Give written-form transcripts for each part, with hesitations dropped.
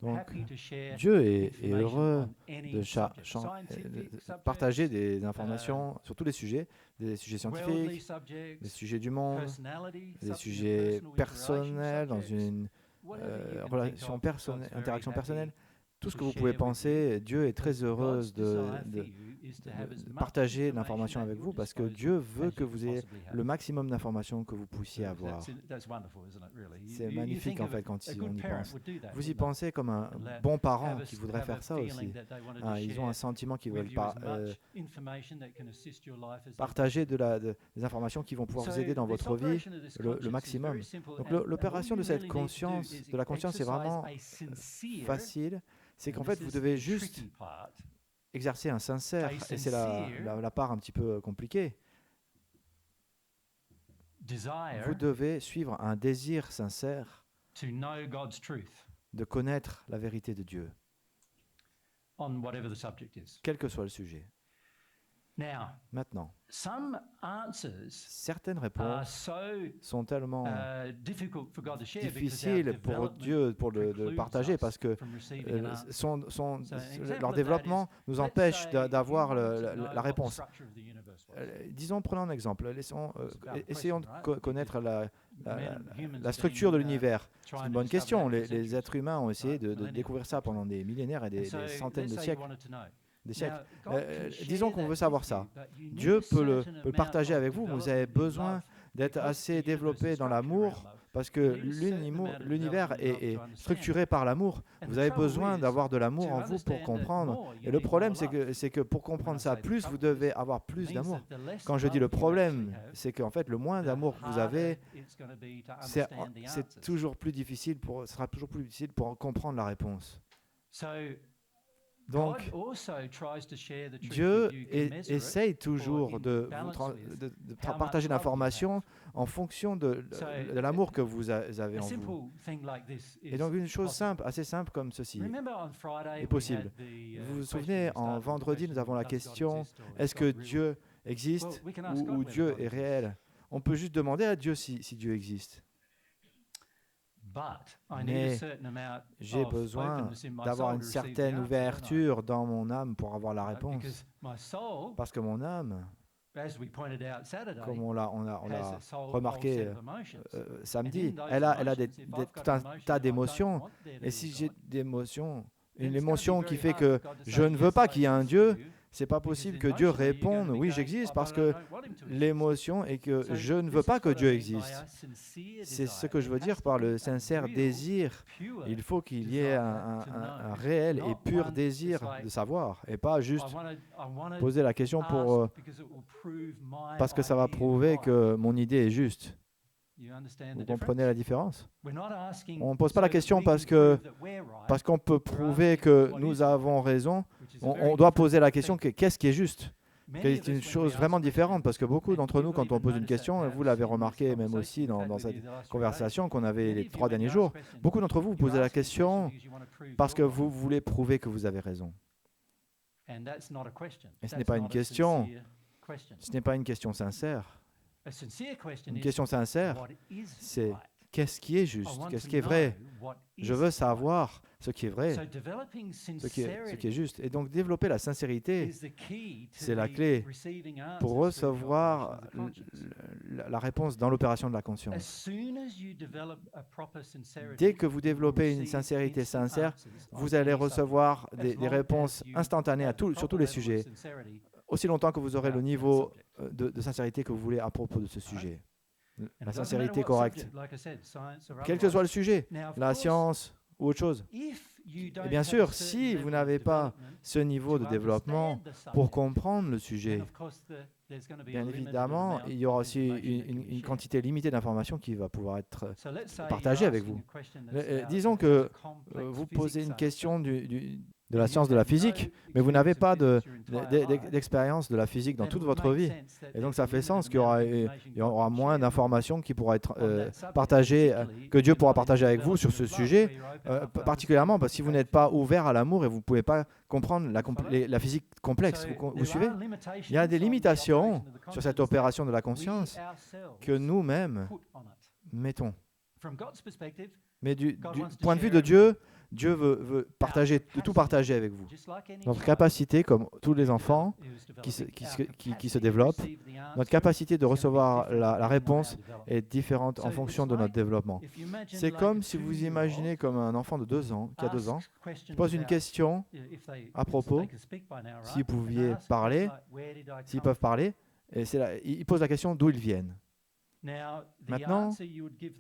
Donc, Dieu est heureux de partager des informations sur tous les sujets, des sujets scientifiques, des sujets du monde, des sujets personnels, dans une relation personnelle, interaction personnelle. Tout ce que vous pouvez penser, Dieu est très heureux de partager l'information avec vous parce que Dieu veut que vous ayez le maximum d'informations que vous puissiez avoir. C'est magnifique en fait quand on y pense. Vous y pensez comme un bon parent qui voudrait faire ça aussi. Ils ont un sentiment qu'ils veulent partager des informations qui vont pouvoir vous aider dans votre vie le maximum. Donc l'opération de cette conscience, de la conscience est vraiment facile. C'est qu'en fait vous devez juste exercer un sincère, et c'est la part un petit peu compliquée. Vous devez suivre un désir sincère de connaître la vérité de Dieu, quel que soit le sujet. Maintenant, certaines réponses sont tellement difficiles pour Dieu de le partager parce que leur développement nous empêche d'avoir la réponse. Disons, prenons un exemple. Essayons de connaître la structure de l'univers. C'est une bonne question. Les êtres humains ont essayé de découvrir ça pendant des millénaires et des centaines de siècles. Disons qu'on veut savoir ça. Dieu peut le partager avec vous. Vous avez besoin d'être assez développé dans l'amour parce que l'univers est structuré par l'amour. Vous avez besoin d'avoir de l'amour en vous pour comprendre. Et le problème, c'est que pour comprendre ça plus, vous devez avoir plus d'amour. Quand je dis le problème, c'est qu'en fait, le moins d'amour que vous avez, c'est toujours plus difficile sera toujours plus difficile pour comprendre la réponse. Donc, Dieu essaye toujours de partager l'information en fonction de l'amour que vous avez en vous. Et donc, une chose simple, assez simple comme ceci est possible. Vous vous souvenez, en vendredi, nous avons la question, est-ce que Dieu existe ou Dieu est réel? On peut juste demander à Dieu si Dieu existe. Mais j'ai besoin d'avoir une certaine ouverture dans mon âme pour avoir la réponse. Parce que mon âme, comme on l'a remarqué samedi, elle a tout un tas d'émotions. Et si j'ai une émotion qui fait que je ne veux pas qu'il y ait un Dieu, c'est pas possible que Dieu réponde oui, j'existe, parce que l'émotion est que je ne veux pas que Dieu existe. C'est ce que je veux dire par le sincère désir. Il faut qu'il y ait un réel et pur désir de savoir et pas juste poser la question parce que ça va prouver que mon idée est juste. Vous comprenez la différence? On ne pose pas la question parce qu'on peut prouver que nous avons raison. On doit poser la question qu'est-ce qui est juste? C'est une chose vraiment différente parce que beaucoup d'entre nous, quand on pose une question, et vous l'avez remarqué même aussi dans cette conversation qu'on avait les 3 derniers jours, beaucoup d'entre vous posez la question parce que vous voulez prouver que vous avez raison. Et ce n'est pas une question, sincère. Une question sincère, c'est qu'est-ce qui est juste, qu'est-ce qui est vrai? Je veux savoir ce qui est vrai, ce qui est juste. Et donc développer la sincérité, c'est la clé pour recevoir la réponse dans l'opération de la conscience. Dès que vous développez une sincérité sincère, vous allez recevoir des réponses instantanées sur tous les sujets, aussi longtemps que vous aurez le niveau de sincérité que vous voulez à propos de ce sujet. La sincérité correcte. Quel que soit le sujet, la science ou autre chose. Et bien sûr, si vous n'avez pas ce niveau de développement pour comprendre le sujet, bien évidemment, il y aura aussi une quantité limitée d'informations qui va pouvoir être partagée avec vous. Disons que vous posez une question de la science de la physique, mais vous n'avez pas d'expérience de la physique dans toute votre vie. Et donc ça fait sens qu'il y aura moins d'informations qui pourront être partagées, que Dieu pourra partager avec vous sur ce sujet, particulièrement parce que si vous n'êtes pas ouvert à l'amour et vous ne pouvez pas comprendre la physique complexe. Vous suivez? Il y a des limitations sur cette opération de la conscience que nous-mêmes mettons. Mais du point de vue de Dieu, Dieu veut tout partager avec vous. Notre capacité, comme tous les enfants qui se développent, notre capacité de recevoir la réponse est différente en fonction de notre développement. C'est comme si vous imaginez comme un enfant de 2 ans, qui a 2 ans, qui pose une question à propos, s'ils pouvaient parler, s'ils peuvent parler, et ils posent la question d'où ils viennent. Maintenant,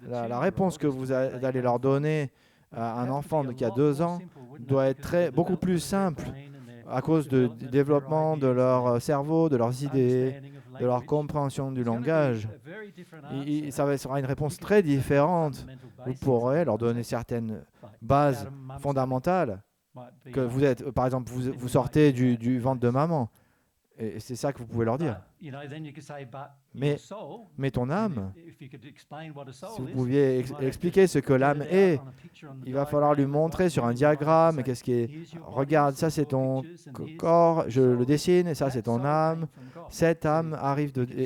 la réponse que vous allez leur donner à un enfant qui a 2 ans doit être beaucoup plus simple à cause du développement de leur cerveau, de leurs idées, de leur compréhension du langage. Ça sera une réponse très différente. Vous pourrez leur donner certaines bases fondamentales. Que vous êtes, par exemple, vous sortez du ventre de maman. Et c'est ça que vous pouvez leur dire. Mais ton âme, si vous pouviez expliquer ce que l'âme est, il va falloir lui montrer sur un diagramme qu'est-ce qui est. Regarde, ça c'est ton corps, je le dessine, et ça c'est ton âme. Cette âme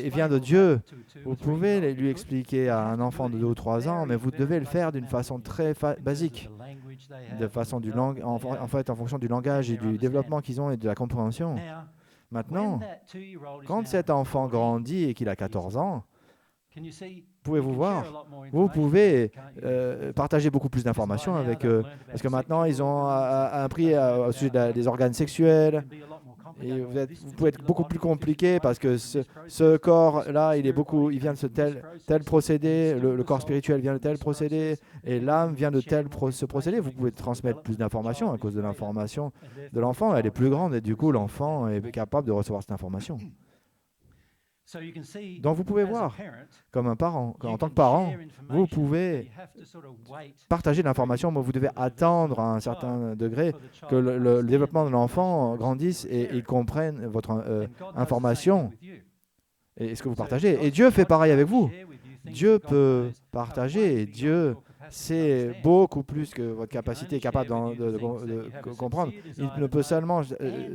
vient de Dieu. Vous pouvez lui expliquer à un enfant de 2 ou 3 ans, mais vous devez le faire d'une façon très basique, en fonction du langage et du développement qu'ils ont et de la compréhension. Maintenant, quand cet enfant grandit et qu'il a 14 ans, pouvez-vous voir, vous pouvez partager beaucoup plus d'informations avec eux. Parce que maintenant, ils ont appris au sujet des organes sexuels. Et vous pouvez être beaucoup plus compliqué parce que ce corps-là, il vient de tel procédé, le corps spirituel vient de tel procédé, et l'âme vient de ce procédé. Vous pouvez transmettre plus d'informations à cause de l'information de l'enfant. Elle est plus grande et du coup, l'enfant est capable de recevoir cette information. Donc, vous pouvez voir, comme un parent, en tant que parent, vous pouvez partager l'information, mais vous devez attendre à un certain degré que le développement de l'enfant grandisse et il comprenne votre information et ce que vous partagez. Et Dieu fait pareil avec vous. Dieu peut partager et Dieu sait beaucoup plus que votre capacité est capable de comprendre. Il ne peut seulement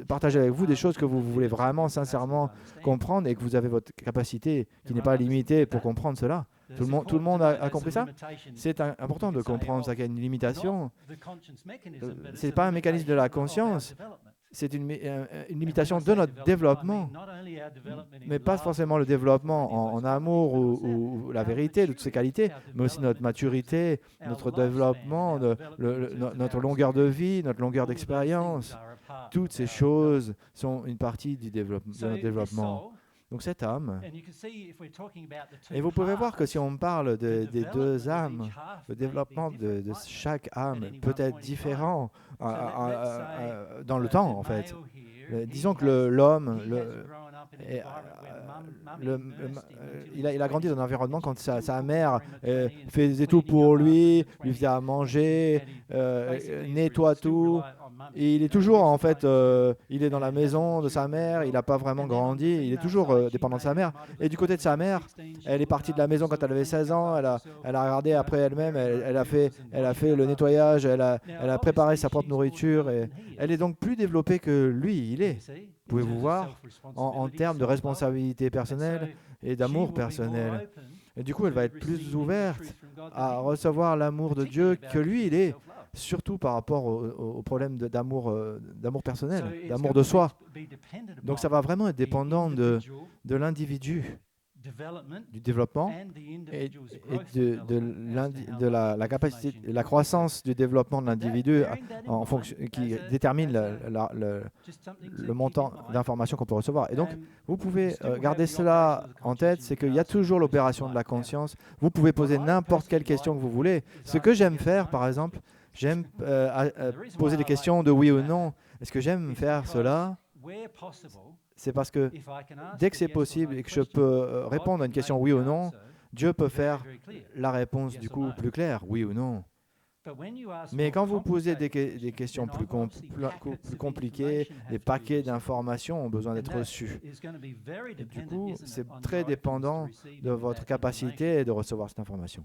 partager avec vous des choses que vous voulez vraiment, sincèrement comprendre et que vous avez votre capacité qui n'est pas limitée pour comprendre cela. Tout le monde a compris ça? C'est important de comprendre ça qu'il y a une limitation. Ce n'est pas un mécanisme de la conscience. C'est une limitation de notre développement, mais pas forcément le développement en amour ou la vérité de toutes ces qualités, mais aussi notre maturité, notre développement, notre longueur de vie, notre longueur d'expérience. Toutes ces choses sont une partie de notre développement. Donc cette âme, et vous pouvez voir que si on parle des 2 âmes, le développement de chaque âme peut être différent dans le temps en fait. Disons que l'homme, il a grandi dans un environnement quand sa mère faisait tout pour lui faisait à manger, nettoie tout. Et il est toujours, en fait, il est dans la maison de sa mère, il n'a pas vraiment grandi, il est toujours dépendant de sa mère. Et du côté de sa mère, elle est partie de la maison quand elle avait 16 ans, elle a regardé après elle-même, elle a fait le nettoyage, elle a préparé sa propre nourriture. Et elle est donc plus développée que lui, il est. Pouvez-vous voir, en termes de responsabilité personnelle et d'amour personnel. Et du coup, elle va être plus ouverte à recevoir l'amour de Dieu que lui, il est. Surtout par rapport au problème d'amour personnel, d'amour de soi. Donc ça va vraiment être dépendant de l'individu, du développement et de la capacité, la croissance du développement de l'individu qui détermine le montant d'informations qu'on peut recevoir. Et donc, vous pouvez garder cela en tête, c'est qu'il y a toujours l'opération de la conscience. Vous pouvez poser n'importe quelle question que vous voulez. Ce que j'aime faire, par exemple, j'aime poser des questions de oui ou non. Est-ce que j'aime faire cela? C'est parce que dès que c'est possible et que je peux répondre à une question oui ou non, Dieu peut faire la réponse du coup plus claire, oui ou non. Mais quand vous posez des questions plus compliquées, des paquets d'informations ont besoin d'être reçus. Et du coup, c'est très dépendant de votre capacité de recevoir cette information.